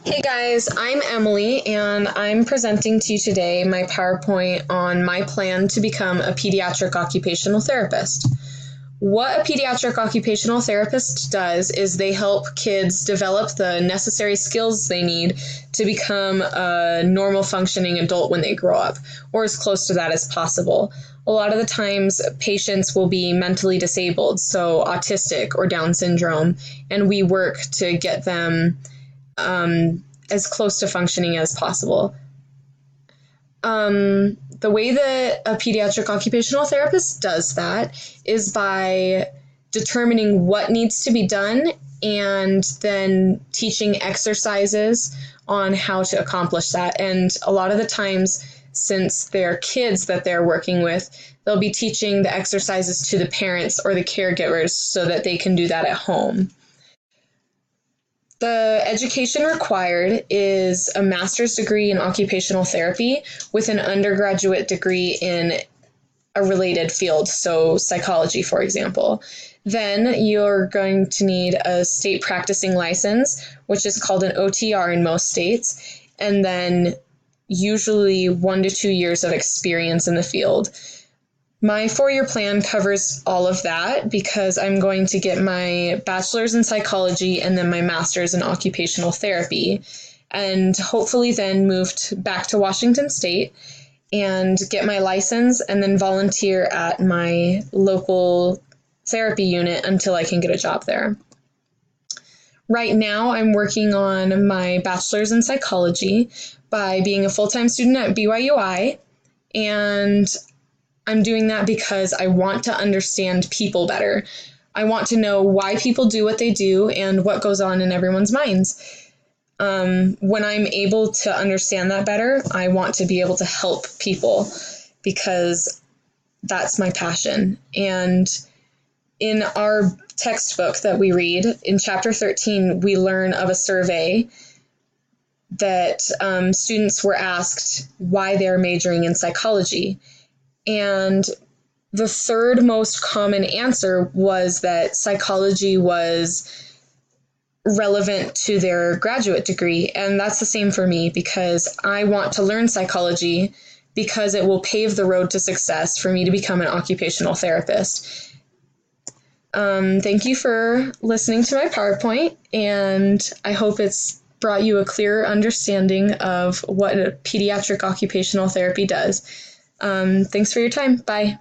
Hey guys, I'm Emily and I'm presenting to you today my PowerPoint on my plan to become a pediatric occupational therapist. What a pediatric occupational therapist does is they help kids develop the necessary skills they need to become a normal functioning adult when they grow up, or as close to that as possible. A lot of the times patients will be mentally disabled, so autistic or Down syndrome, and we work to get them as close to functioning as possible. The way that a pediatric occupational therapist does that is by determining what needs to be done and then teaching exercises on how to accomplish that. And a lot of the times, since they're kids that they're working with, they'll be teaching the exercises to the parents or the caregivers so that they can do that at home. The education required is a master's degree in occupational therapy with an undergraduate degree in a related field, so psychology, for example. Then you're going to need a state practicing license, which is called an OTR in most states, and then usually 1 to 2 years of experience in the field. My 4-year plan covers all of that because I'm going to get my bachelor's in psychology and then my master's in occupational therapy, and hopefully then move back to Washington State and get my license and then volunteer at my local therapy unit until I can get a job there. Right now, I'm working on my bachelor's in psychology by being a full-time student at BYUI, and I'm doing that because I want to understand people better. I want to know why people do what they do and what goes on in everyone's minds. When I'm able to understand that better, I want to be able to help people because that's my passion. And in our textbook that we read, in chapter 13, we learn of a survey that students were asked why they're majoring in psychology. And the third most common answer was that psychology was relevant to their graduate degree. And that's the same for me because I want to learn psychology because it will pave the road to success for me to become an occupational therapist. Thank you for listening to my PowerPoint, and I hope it's brought you a clearer understanding of what a pediatric occupational therapy does. Thanks for your time. Bye.